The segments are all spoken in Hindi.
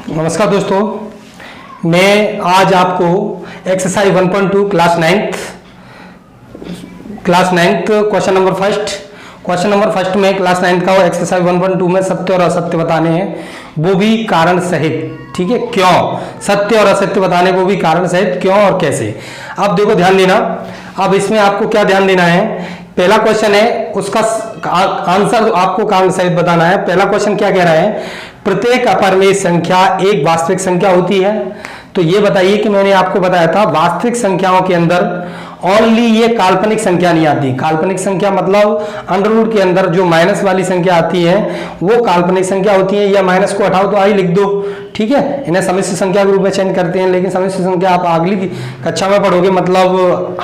नमस्कार दोस्तों, मैं आज आपको exercise 1.2 class ninth question number first में क्लास नाइन्थ का एक्सरसाइज 1.2 में सत्य और असत्य बताने हैं, वो भी कारण सहित। ठीक है, क्यों सत्य और असत्य बताने को भी कारण सहित, क्यों और कैसे। अब देखो ध्यान देना, अब इसमें आपको क्या ध्यान देना है। पहला क्वेश्चन है, उसका आंसर आपको कारण सहित बताना है। पहला क्वेश्चन क्या कह रहा है, प्रत्येक अपरिमेय संख्या एक वास्तविक संख्या होती है। तो ये बताइए कि मैंने आपको बताया था वास्तविक संख्याओं के अंदर ओनली ये काल्पनिक संख्या नहीं आती। काल्पनिक संख्या मतलब अंडर रूट के अंदर जो माइनस वाली संख्या आती है वो काल्पनिक संख्या होती है, या माइनस को हटाओ तो आई लिख दो। ठीक है, इन्हें समिश्र संख्या के रूप में चेंज करते हैं, लेकिन समिश्र संख्या आप अगली कक्षा में पढ़ोगे, मतलब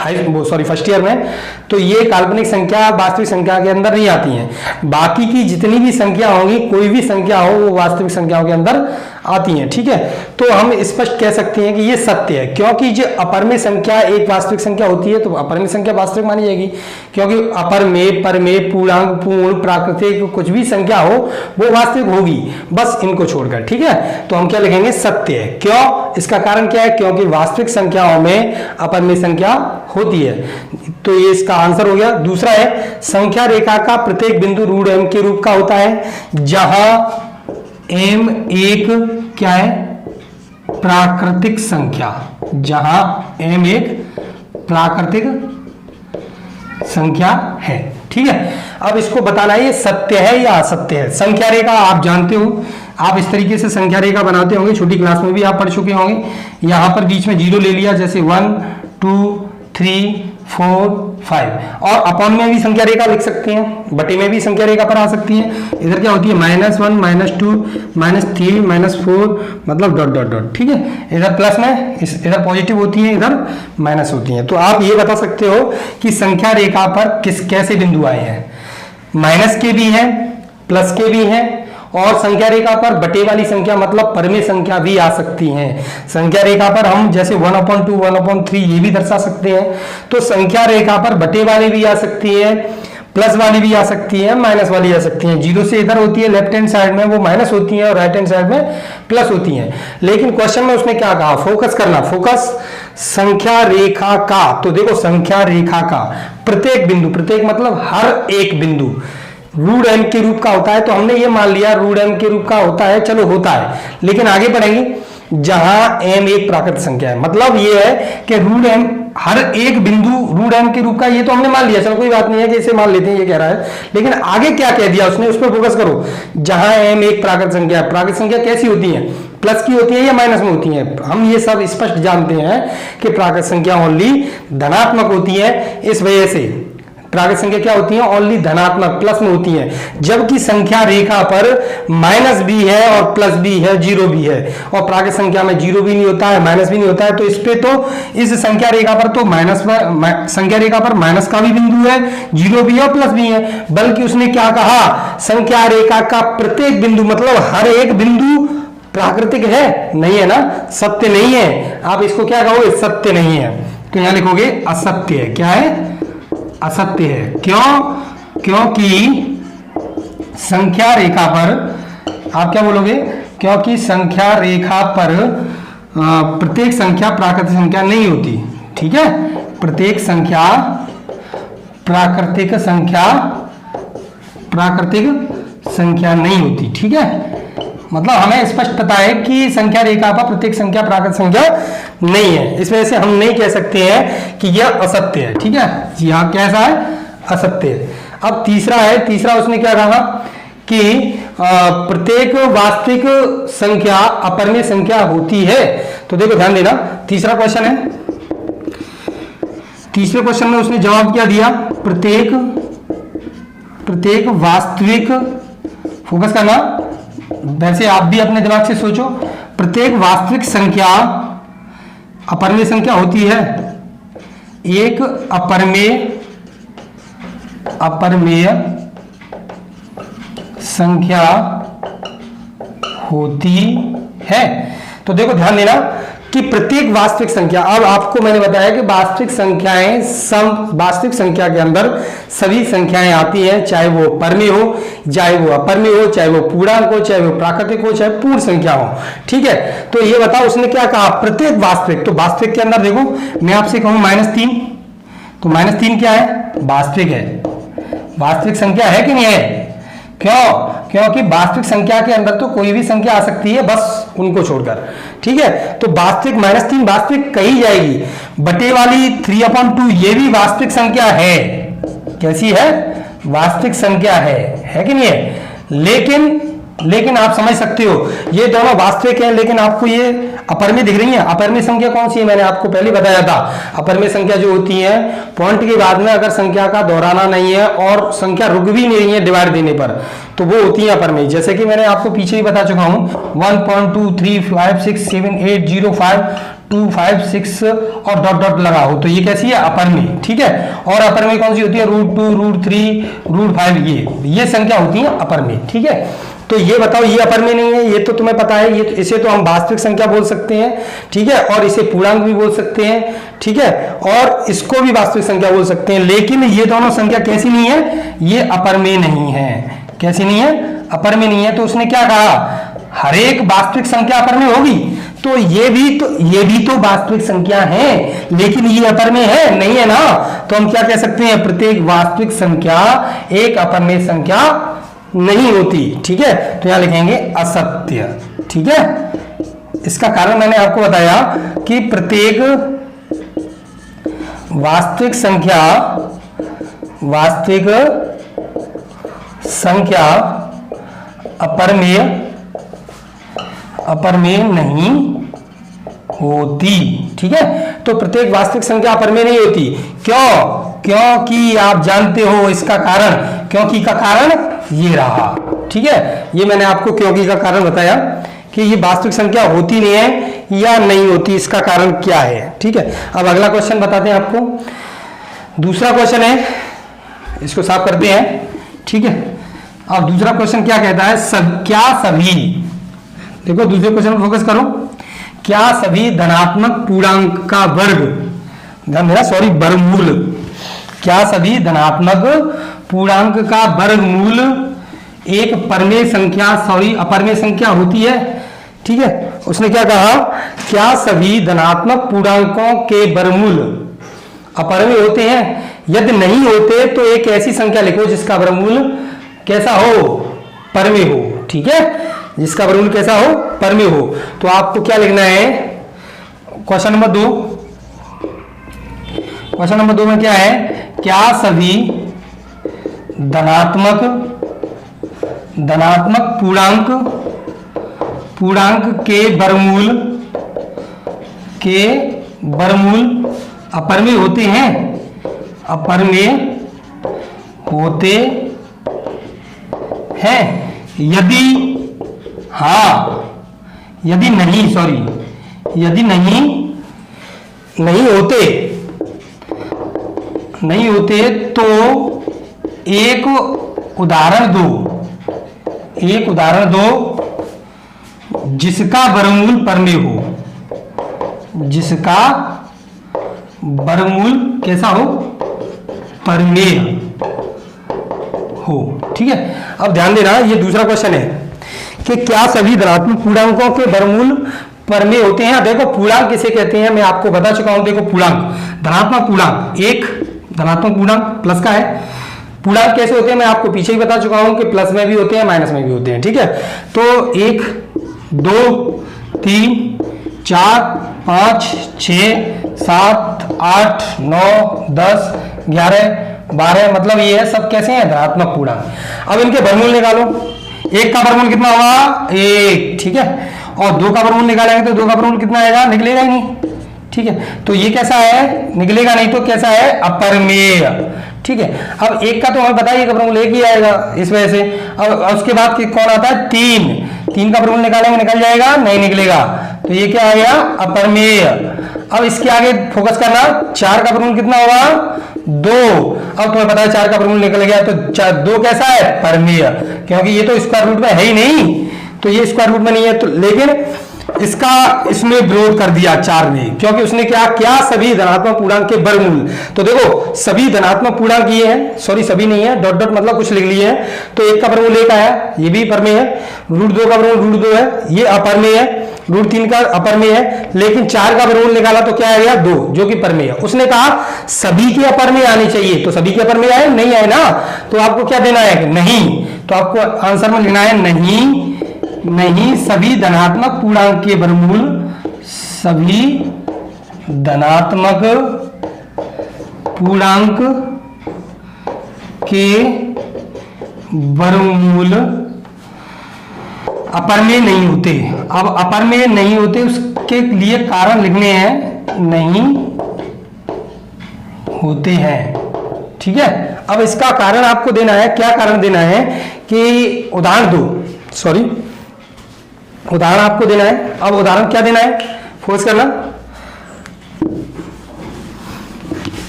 फर्स्ट ईयर में। तो ये काल्पनिक संख्या वास्तविक संख्या के अंदर नहीं आती है। बाकी की जितनी भी संख्या होंगी, कोई भी संख्या हो, वो वास्तविक संख्याओं के अंदर आती हैं। ठीक है, तो हम स्पष्ट कह सकते हैं कि ये सत्य है, क्योंकि जो अपरिमेय संख्या एक वास्तविक संख्या होती है तो अपरिमेय संख्या वास्तविक मानी जाएगी, क्योंकि अपरिमेय, परिमेय, पूर्णांक, पूर्ण, प्राकृतिक कुछ भी संख्या हो वो वास्तविक होगी, बस इनको छोड़कर। ठीक है, तो हम क्या लिखेंगे, सत्य है। क्यों, इसका कारण क्या है, क्योंकि वास्तविक संख्याओं में अपरिमेय संख्या होती है। तो ये इसका आंसर हो गया। दूसरा है, संख्या रेखा का प्रत्येक बिंदु रूट m के रूप का होता है, जहां m एक क्या है, प्राकृतिक संख्या, जहां m एक प्राकृतिक संख्या है। ठीक है, अब इसको बताना है ये सत्य है या असत्य है। संख्या रेखा आप जानते हो, आप इस तरीके से संख्या रेखा बनाते होंगे, छोटी क्लास में भी आप पढ़ चुके होंगे। यहां पर बीच में जीरो ले लिया, जैसे 1 2 3 4 5, और अपॉन में भी संख्या रेखा लिख सकते हैं, बटे में भी संख्या रेखा पर आ सकती है। इधर क्या होती है, -1 -2 -3 -4, मतलब डॉट डॉट डॉट। ठीक है, इधर प्लस में, इधर पॉजिटिव होती है, इधर माइनस होती है। तो आप ये बता सकते हो कि संख्या रेखा पर कैसे बिंदु आए हैं। माइनस के भी हैं, प्लस के भी हैं, और संख्या रेखा पर बटे वाली संख्या मतलब परिमेय संख्या भी आ सकती हैं। संख्या रेखा पर हम जैसे 1/2 1/3 ये भी दर्शा सकते हैं। तो संख्या रेखा पर बटे वाली भी आ सकती है, प्लस वाली भी आ सकती है, माइनस वाली आ सकती है। जीरो से इधर होती है, लेफ्ट हैंड साइड में वो माइनस होती है और राइट हैंड साइड में प्लस होती है। लेकिन क्वेश्चन में उसने क्या कहा, फोकस करना, फोकस संख्या रेखा का। तो देखो संख्या रेखा का प्रत्येक बिंदु, प्रत्येक मतलब हर एक बिंदु रूट m के रूप का होता है। तो हमने ये मान लिया रूट m के रूप का होता है, चलो होता है, लेकिन आगे बढ़ेंगे, जहां m एक प्राकृतिक संख्या है, मतलब ये है कि रूट m हर एक बिंदु रूट m के रूप का, ये तो हमने मान लिया, चलो कोई बात नहीं है कि इसे मान लेते हैं, ये कह रहा है। लेकिन आगे क्या कह दिया उसने, उस पर फोकस करो। जहां m एक प्राकृतिक संख्या है, प्राकृतिक संख्या कैसी होती है, प्लस की होती है या माइनस में होती है। हम ये सब स्पष्ट जानते हैं कि प्राकृतिक संख्या ओनली धनात्मक होती है, इस वजह से प्राकृतिक संख्या क्या होती है, ओनली धनात्मक, प्लस में होती है। जबकि संख्या रेखा पर माइनस भी है और प्लस भी है, जीरो भी है, और प्राकृतिक संख्या में जीरो भी नहीं होता है, माइनस भी नहीं होता है। तो इस पे तो, इस संख्या रेखा पर तो संख्या रेखा पर माइनस का भी बिंदु है, जीरो भी है और प्लस भी है। बल्कि उसने क्या कहा, संख्या रेखा का प्रत्येक बिंदु मतलब हर एक बिंदु प्राकृतिक है, नहीं है ना, सत्य नहीं है। आप इसको क्या कहोगे, सत्य नहीं है। तो यहां लिखोगे असत्य है। क्या है, असत्य है। क्यों, क्योंकि संख्या रेखा पर, आप क्या बोलोगे, क्योंकि संख्या रेखा पर प्रत्येक संख्या प्राकृतिक संख्या नहीं होती। ठीक है, प्रत्येक संख्या प्राकृतिक संख्या नहीं होती। ठीक है, मतलब हमें स्पष्ट पता है कि संख्या रेखा पर प्रत्येक संख्या प्राकृतिक संख्या नहीं है, इस वजह से हम नहीं कह सकते हैं कि यह असत्य है। ठीक है, यहां कैसा है, असत्य है। अब तीसरा है, तीसरा उसने क्या कहा कि प्रत्येक वास्तविक संख्या अपरिमेय संख्या होती है। तो देखो ध्यान देना, तीसरा क्वेश्चन है, तीसरे क्वेश्चन में उसने जवाब क्या दिया, प्रत्येक वास्तविक, फोकस करना, वैसे आप भी अपने दिमाग से सोचो, प्रत्येक वास्तविक संख्या अपरिमेय संख्या होती है। एक अपरिमेय संख्या होती है। तो देखो ध्यान देना, कि प्रत्येक वास्तविक संख्या, अब आपको मैंने बताया कि वास्तविक संख्याएं वास्तविक संख्या के अंदर सभी संख्याएं आती हैं, चाहे वो परमेय हो, चाहे वो अपरमेय हो, चाहे वो पूर्णांक हो, चाहे वो प्राकृतिक हो, चाहे पूर्ण संख्या हो। ठीक है, तो ये बताओ उसने क्या कहा, प्रत्येक वास्तविक। तो वास्तविक के अंदर देखो मैं आपसे कहूं -3, तो -3 क्या है, वास्तविक है, वास्तविक संख्या है कि नहीं है। क्यों, क्योंकि वास्तविक संख्या के अंदर तो कोई भी संख्या आ सकती है, बस उनको छोड़कर। ठीक है, तो वास्तविक -3 वास्तविक कही जाएगी। बटे वाली 3/2 ये भी वास्तविक संख्या है। कैसी है, वास्तविक संख्या है कि नहीं है। लेकिन आप समझ सकते हो ये दोनों वास्तविक हैं, लेकिन आपको ये अपरमेय दिख रही है। अपरमेय संख्या कौन सी है, मैंने आपको पहले बताया था। अपरमेय संख्या जो होती है, पॉइंट के बाद में अगर संख्या का दोहराना नहीं है और संख्या रुक भी नहीं रही है डिवाइड देने पर, तो वो होती है अपरमेय। जैसे कि मैंने आपको पीछे ही बता चुका हूं, 1.23567805256 और डॉट डॉट लगा हो, तो ये कैसी है, अपरमेय। ठीक है, और अपरमेय कौन सी होती है, √2 √3 √5, ये संख्या होती है अपरमेय। ठीक है, तो ये बताओ ये अपरमेय नहीं है, ये तो तुम्हें पता है। ये इसे तो हम वास्तविक संख्या बोल सकते हैं। ठीक है, और इसे पूर्णांक भी बोल सकते हैं। ठीक है, और इसको भी वास्तविक संख्या बोल सकते हैं। लेकिन ये दोनों संख्या कैसी नहीं है, ये अपरमेय नहीं है। कैसी नहीं है, अपरमेय नहीं है। तो उसने क्या कहा, हर एक वास्तविक संख्या अपरमेय होगी। तो ये भी तो वास्तविक संख्या है, लेकिन ये अपरमेय है नहीं है ना। तो हम क्या कह सकते हैं, प्रत्येक वास्तविक संख्या एक अपरमेय संख्या नहीं होती। ठीक है, तो यहां लिखेंगे असत्य। ठीक है, इसका कारण मैंने आपको बताया कि प्रत्येक वास्तविक संख्या अपरमेय नहीं होती। ठीक है, तो प्रत्येक वास्तविक संख्या अपरमेय नहीं होती। क्यों, क्योंकि आप जानते हो इसका कारण, क्योंकि का कारण ये रहा। ठीक है, ये मैंने आपको क्योंकि का कारण बताया कि ये वास्तविक संख्या होती नहीं है या नहीं होती, इसका कारण क्या है। ठीक है, अब अगला क्वेश्चन बताते हैं आपको। दूसरा क्वेश्चन है, इसको साफ करते हैं। ठीक है, अब दूसरा क्वेश्चन क्या कहता है, क्या सभी, देखो दूसरे क्वेश्चन पर फोकस करो, क्या सभी धनात्मक पूर्णांक का वर्गमूल, क्या सभी धनात्मक पूर्णांक का वर्गमूल एक अपरमेय संख्या होती है। ठीक है, उसने क्या कहा, क्या सभी धनात्मक पूर्णांकों के वर्गमूल अपरमेय होते हैं। यदि नहीं होते तो एक ऐसी संख्या लिखो जिसका वर्गमूल कैसा हो, परमेय हो। ठीक है, जिसका वर्गमूल कैसा हो, परमेय हो। तो आपको क्या लिखना है, क्वेश्चन नंबर 2। क्वेश्चन नंबर 2 में क्या है, क्या सभी धनात्मक पूर्णांक के वर्गमूल अपरमेय होते हैं, अपरमेय होते हैं। यदि नहीं होते तो एक उदाहरण दो जिसका वर्गमूल परमेय हो, जिसका वर्गमूल कैसा हो, परमेय हो। ठीक है, अब ध्यान देना, ये दूसरा क्वेश्चन है कि क्या सभी धनात्मक पूर्णांकों के वर्गमूल परमेय होते हैं। देखो पूर्णांक किसे कहते हैं मैं आपको बता चुका हूं। देखो पूर्णांक, धनात्मक पूर्णांक, एक धनात्मक पूर्णांक प्लस का है। पूर्णांक कैसे होते हैं मैं आपको पीछे ही बता चुका हूं कि प्लस में भी होते हैं, माइनस में भी होते हैं। ठीक है, तो 1 2 3 4 5 6 7 8 9 10 11 12, मतलब ये है सब कैसे हैं, धनात्मक पूर्णांक। अब इनके वर्गमूल निकालो। 1 का वर्गमूल कितना होगा, 1। ठीक है, और 2 का वर्गमूल निकालेंगे तो 2 का वर्गमूल कितना आएगा, निकलेगा ही नहीं। ठीक है, तो ये कैसा है, निकलेगा नहीं, तो कैसा है, अपरमेय। ठीक है, अब 1 का तो हमें पता है वर्गमूल 1 ही आएगा इस वजह से। अब उसके बाद कौन आता है, 3 का वर्गमूल निकालेंगे, निकल जाएगा, नहीं निकलेगा, तो ये क्या आ गया, अपरमेय। अब इसके आगे फोकस करना, 4 का वर्गमूल कितना होगा, 2। अब तुम्हें पता है 4 का वर्गमूल निकल गया, तो 2 कैसा है, परमेय, क्योंकि ये तो स्क्वायर रूट में है ही नहीं, तो ये स्क्वायर रूट में नहीं है। तो लेकिन इसका इसने विरोध कर दिया 4 ने, क्योंकि उसने क्या सभी धनात्मक पूर्णांक के वर्गमूल। तो देखो सभी धनात्मक पूर्णांक ये है, सॉरी सभी नहीं है, डॉट डॉट मतलब कुछ लिख लिए हैं। तो 1 का वर्गमूल 1 आया, ये भी परमेय है। √2 का वर्गमूल √2 है, ये अपरमेय है। √3 का अपरमेय है, लेकिन 4 का वर्गमूल निकाला तो क्या आ गया 2, जो कि परमेय है। उसने कहा सभी के अपरमेय आने चाहिए, तो सभी के अपरमेय आए नहीं आए ना, तो आपको क्या देना है नहीं, तो आपको आंसर में लिखना है नहीं सभी धनात्मक पूर्णांक के वर्गमूल, सभी धनात्मक पूर्णांक के वर्गमूल अपरमेय नहीं होते। अब अपरमेय नहीं होते उसके लिए कारण लिखने हैं, नहीं होते हैं, ठीक है। अब इसका कारण आपको देना है, क्या कारण देना है कि उदाहरण आपको देना है। अब उदाहरण क्या देना है, फोर्स करना,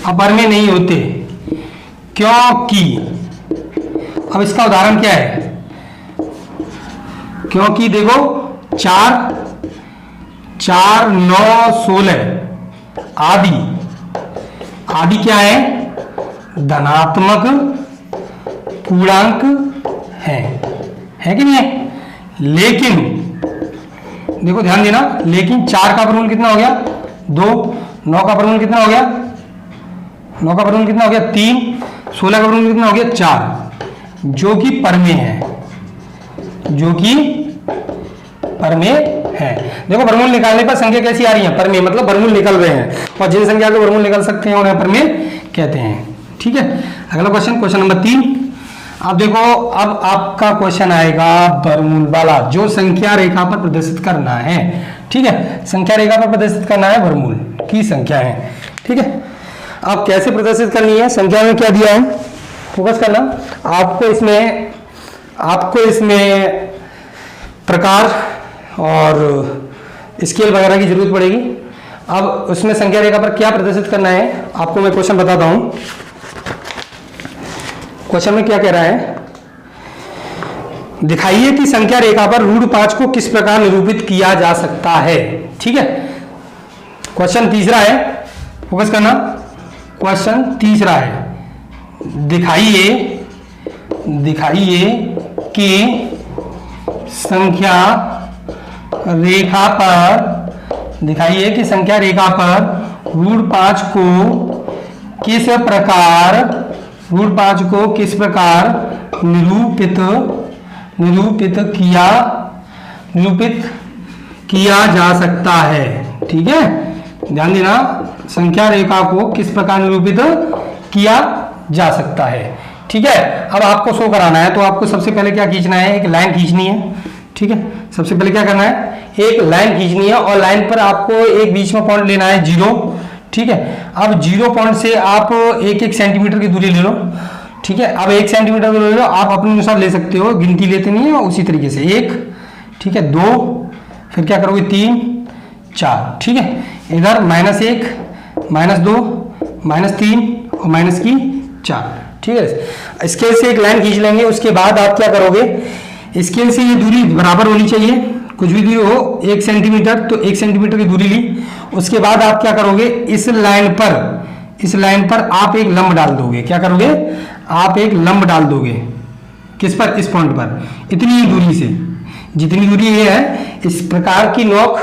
अपरमेय नहीं होते क्योंकि, अब इसका उदाहरण क्या है, क्योंकि देखो 4, 9, 16 आदि क्या है, धनात्मक पूर्णांक है कि नहीं है। लेकिन देखो ध्यान देना, लेकिन 4 का वर्गमूल कितना हो गया 2, 9 का वर्गमूल कितना हो गया 9 का वर्गमूल कितना हो गया 3, 16 का वर्गमूल कितना हो गया 4, जो कि परमेय है, देखो वर्गमूल निकालने पर संख्या कैसी आ रही है, परमेय, मतलब वर्गमूल निकल रहे हैं, और जिन संख्या के वर्गमूल निकल सकते हैं उन्हें परमेय कहते हैं, ठीक है। अगला क्वेश्चन नंबर 3। अब देखो, अब आपका क्वेश्चन आएगा वर्गमूल वाला, जो संख्या रेखा पर प्रदर्शित करना है, ठीक है। संख्या रेखा पर प्रदर्शित करना है वर्गमूल की संख्या है, ठीक है। अब कैसे प्रदर्शित करनी है, संख्या में क्या दिया है, फोकस करना। आपको इसमें प्रकार और स्केल वगैरह की जरूरत पड़ेगी। अब उसमें संख्या रेखा पर क्या प्रदर्शित करना है, आपको मैं क्वेश्चन बताता हूं। क्वेश्चन में क्या कह रहा है, दिखाइए कि संख्या रेखा पर √5 को किस प्रकार निरूपित किया जा सकता है, ठीक है। क्वेश्चन तीसरा है, फोकस करना, क्वेश्चन तीसरा है, दिखाइए कि संख्या रेखा पर √5 को किस प्रकार निरूपित किया जा सकता है, ठीक है। ध्यान देना, संख्या रेखा को किस प्रकार निरूपित किया जा सकता है, ठीक है। अब आपको शो कराना है, तो आपको सबसे पहले क्या खींचना है, एक लाइन खींचनी है, ठीक है। सबसे पहले क्या करना है, एक लाइन खींचनी है, और लाइन पर आपको एक बीच में पॉइंट लेना है 0, ठीक है। अब 0 पॉइंट से आप 1 सेंटीमीटर की दूरी ले लो, ठीक है। अब 1 सेंटीमीटर की दूरी ले लो, आप अपने अनुसार ले सकते हो, गिनती लेते नहीं है, उसी तरीके से 1, ठीक है, 2, फिर क्या करोगे 3, 4, ठीक है। इधर -1, -2, -3 और -4, ठीक है। स्केल से एक लाइन खींच लेंगे, उसके बाद आप क्या करोगे, स्केल से ये दूरी बराबर होनी चाहिए, कुछ भी दूरी हो 1 सेंटीमीटर, तो 1 सेंटीमीटर की दूरी ली। उसके बाद आप क्या करोगे, इस लाइन पर आप एक लंब डाल दोगे, क्या करोगे, आप एक लंब डाल दोगे, किस पर, इस पॉइंट पर, इतनी ही दूरी से, जितनी दूरी ये है, इस प्रकार की नोक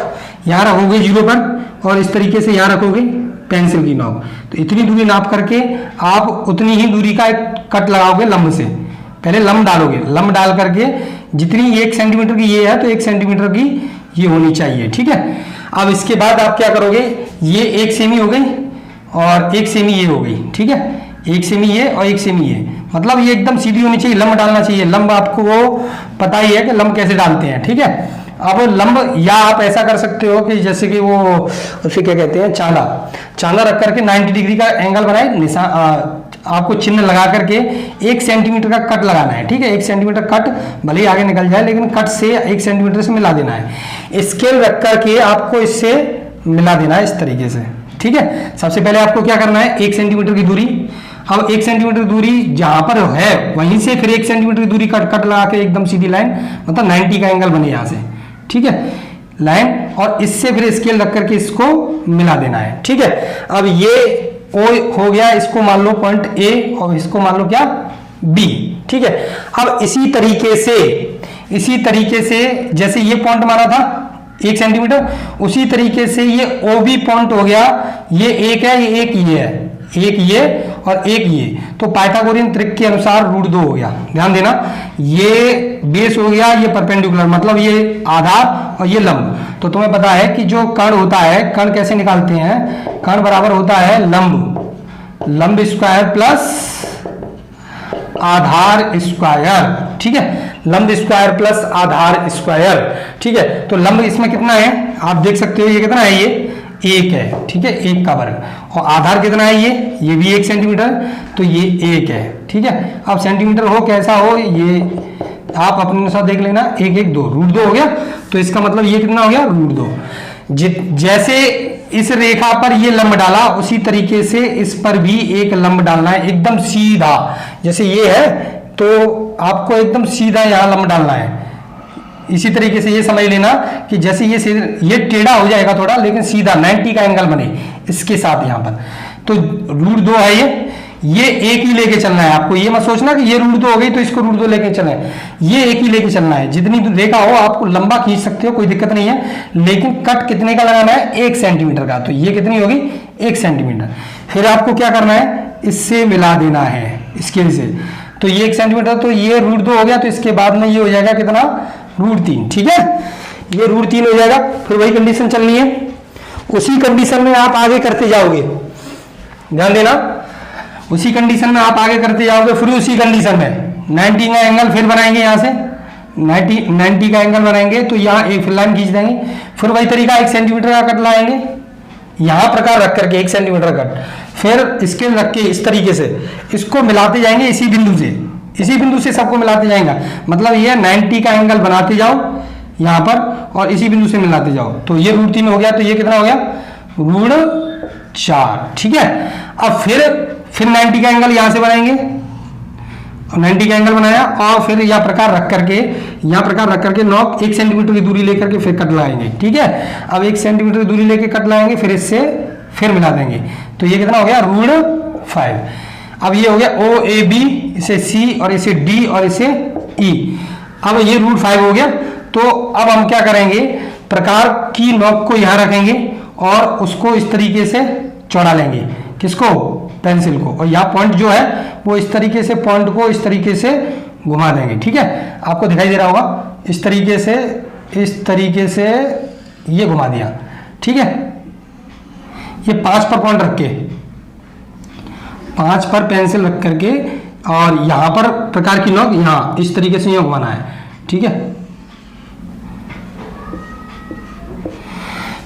यहाँ रखोगे 0 पर, और इस तरीके से यहाँ रखोगे पेंसिल की नोक, तो इतनी दूरी नाप करके आप उतनी ही दूरी का एक कट लगाओगे लंब से, पहले लंब डालोगे, लंब डाल करके जितनी 1 सेंटीमीटर की ये है, तो 1 सेंटीमीटर की ये होनी चाहिए, ठीक है। अब इसके बाद आप क्या करोगे, ये 1 सेमी हो गई और 1 सेमी ये हो गई, ठीक है। 1 सेमी ये और 1 सेमी ये, मतलब ये एकदम सीधी होनी चाहिए, लंब डालना चाहिए। लंब आपको वो पता ही है कि लंब कैसे डालते हैं, ठीक है। अब लंब, या आप ऐसा कर सकते हो कि जैसे कि वो उसे क्या कहते हैं, चांदा रख करके 90 डिग्री का एंगल बनाए, निशान आपको चिन्ह लगा करके 1 सेंटीमीटर का कट लगाना है, ठीक है। 1 सेंटीमीटर कट भले ही आगे निकल जाए, लेकिन कट से 1 सेंटीमीटर से मिला देना है। स्केल रख करके आपको इससे मिला देना है, इस तरीके से, ठीक है। सबसे पहले आपको क्या करना है, 1 सेंटीमीटर की दूरी, अब 1 सेंटीमीटर दूरी जहां पर है वहीं से फिर 1 सेंटीमीटर की दूरी कट लगा के एकदम सीधी लाइन, मतलब 90 का एंगल बने यहाँ से, ठीक है। लाइन और इससे फिर स्केल रख करके इसको मिला देना है। ठीक है, अब ये ओ हो गया, इसको मान लो पॉइंट ए और इसको मान लो क्या बी। ठीक है, अब इसी तरीके से जैसे ये पॉइंट माना था 1 सेंटीमीटर, उसी तरीके से ये ओ बी पॉइंट हो गया, ये एक है, ये एक ये है, एक ये और एक ये, तो पाइथागोरियन त्रिक के अनुसार √2 हो गया। ध्यान देना, ये बेस हो गया, ये परपेंडिकुलर मतलब ये आधार और ये लंब। तो तुम्हें पता है कि जो कर्ण होता है, कर्ण कैसे निकालते हैं, कर्ण बराबर होता है लंब स्क्वायर प्लस आधार स्क्वायर। ठीक है, लंब स्क्वायर प्लस आधार स्क्वायर। ठीक है, तो लंब इसमें कितना है आप देख सकते हो, ये कितना है, ये 1 है। ठीक है, 1 का वर्ग, और आधार कितना है, ये भी 1 सेंटीमीटर, तो ये 1 है। ठीक है, अब सेंटीमीटर हो कैसा हो ये आप अपने अनुसार देख लेना, 1 1 2 √2 हो गया, तो इसका मतलब ये कितना हो गया √2। जैसे इस रेखा पर ये लंब डाला, उसी तरीके से इस पर भी एक लंब डालना है, एकदम सीधा। जैसे ये है तो आपको एकदम सीधा यहां लंब डालना है। इसी तरीके से ये समझ लेना कि जैसे ये टेढ़ा हो जाएगा थोड़ा, लेकिन सीधा 90 का एंगल बने इसके साथ यहां पर, तो √2 है ये 1 ही लेके चलना है आपको। ये मत सोचना कि ये √2 हो गई तो इसको √2 लेके चलना है, ये 1 ही लेके चलना है। जितनी रेखा हो आपको लंबा खींच सकते हो, कोई दिक्कत नहीं है, लेकिन कट कितने का लगाना है, 1 सेंटीमीटर का। तो ये कितनी होगी 1 सेंटीमीटर। फिर आपको क्या करना है, इससे मिला देना है स्केल से, तो ये 1 सेंटीमीटर, तो ये √2 हो गया, तो इसके बाद में ये हो जाएगा कितना √3। ठीक है, ये √3 हो जाएगा। फिर वही कंडीशन चलनी है, उसी कंडीशन में आप आगे करते जाओगे, ध्यान देना, उसी कंडीशन में आप आगे करते जाओगे। फिर उसी कंडीशन में 90 का एंगल फिर बनाएंगे, यहाँ से 90 का एंगल बनाएंगे, तो यहाँ एक लाइन खींच देंगे। फिर वही तरीका 1 सेंटीमीटर का कट लाएंगे, यहाँ प्रकार रख करके 1 सेंटीमीटर कट, फिर स्केल रख के इस तरीके से इसको मिलाते जाएंगे, इसी बिंदु से सबको मिलाते जाएंगे। मतलब ये 90 का एंगल बनाते जाओ यहाँ पर और इसी बिंदु से मिलाते जाओ, तो ये √3 हो गया, तो ये कितना हो गया √4। ठीक है, अब फिर 90 का एंगल यहां से बनाएंगे, और 90 का एंगल बनाया, और फिर यह प्रकार रख करके नॉक 1 सेंटीमीटर की दूरी लेकर के फिर कट लगाएंगे। ठीक है, अब 1 सेंटीमीटर की दूरी लेकर कट लगाएंगे, फिर इससे फिर मिला देंगे, तो ये कितना हो गया √5। अब ये हो गया OAB, इसे C और इसे D और इसे E। अब ये √5 हो गया, तो अब हम क्या करेंगे, प्रकार की नॉक को यहां रखेंगे और उसको इस तरीके से चौड़ा लेंगे, किसको, पेंसिल को, और यहाँ पॉइंट जो है वो इस तरीके से पॉइंट को इस तरीके से घुमा देंगे। ठीक है, आपको दिखाई दे रहा होगा, इस तरीके से ये घुमा दिया। ठीक है, ये 5 पर पॉइंट रख के, 5 पर पेंसिल रख करके, और यहां पर प्रकार की नॉक यहां इस तरीके से यहां घुमाना है। ठीक है,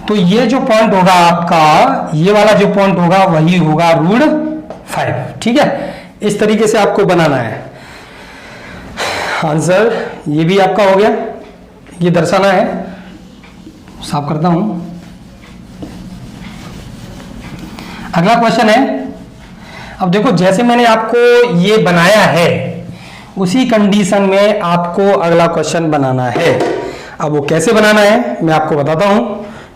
तो ये जो पॉइंट होगा आपका, ये वाला जो पॉइंट होगा वही होगा √5। ठीक है, इस तरीके से आपको बनाना है। आंसर ये भी आपका हो गया, ये दर्शाना है। साफ करता हूं, अगला क्वेश्चन है। अब देखो, जैसे मैंने आपको ये बनाया है, उसी कंडीशन में आपको अगला क्वेश्चन बनाना है। अब वो कैसे बनाना है मैं आपको बताता हूं।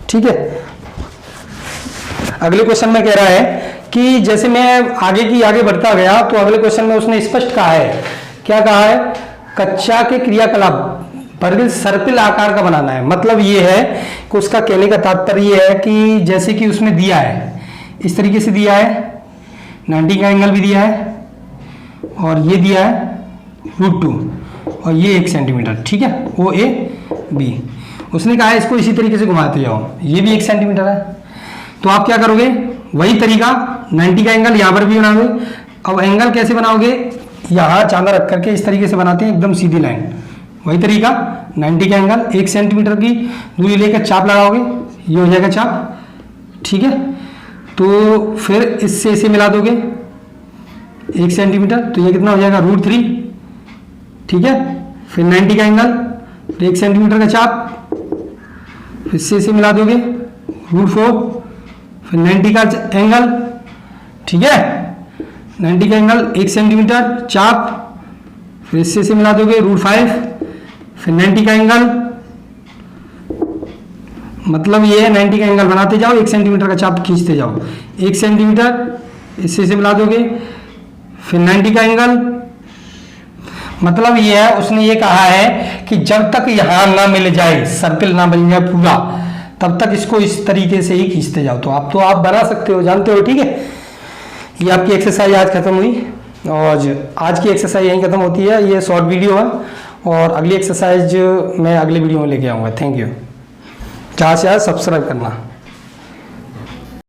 ठीक है, अगले क्वेश्चन में कह रहा है कि जैसे मैं आगे बढ़ता गया, तो अगले क्वेश्चन में उसने स्पष्ट कहा है, क्या कहा है, कक्षा के क्रियाकलाप पर सर्पिल आकार का बनाना है। मतलब ये है कि उसका कहने का तात्पर्य है कि जैसे कि उसने दिया है, इस तरीके से दिया है, 90 का एंगल भी दिया है, और ये दिया है √2, और ये 1 सेंटीमीटर। ठीक है, OAB, उसने कहा है इसको इसी तरीके से घुमाते जाओ, ये भी 1 सेंटीमीटर है। तो आप क्या करोगे, वही तरीका, 90 का एंगल यहां पर भी बनाओगे। अब एंगल कैसे बनाओगे, यहां चांदा रख करके इस तरीके से बनाते हैं, एकदम सीधी लाइन। वही तरीका, 90 का एंगल, 1 सेंटीमीटर की दूरी लेकर चाप लगाओगे, ये हो जाएगा चाप। ठीक है, तो फिर इससे इसे मिला दोगे 1 सेंटीमीटर, तो ये कितना हो जाएगा √3। ठीक है, फिर 90 का एंगल, फिर 1 सेंटीमीटर का चाप, इससे इसे मिला दोगे √4, फिर 90 का एंगल। ठीक है, 90 का एंगल, 1 सेंटीमीटर चाप, फिर इससे मिला दोगे √5, फिर 90 का एंगल, मतलब ये 90 का एंगल बनाते जाओ, 1 सेंटीमीटर का चाप खींचते जाओ, 1 सेंटीमीटर इससे से मिला दोगे, फिर 90 का एंगल। मतलब ये है, उसने ये कहा है कि जब तक यहां ना मिल जाए, सर्किल ना बन जाए पूरा, तब तक इसको इस तरीके से ही खींचते जाओ। तो आप बना सकते हो, जानते हो, ठीक है। ये आपकी एक्सरसाइज आज खत्म हुई, और आज की एक्सरसाइज यहीं खत्म होती है। ये शॉर्ट वीडियो है, और अगली एक्सरसाइज मैं अगले वीडियो में लेके आऊँगा। Thank you. ज़्यादा से ज़्यादा सब्सक्राइब करना।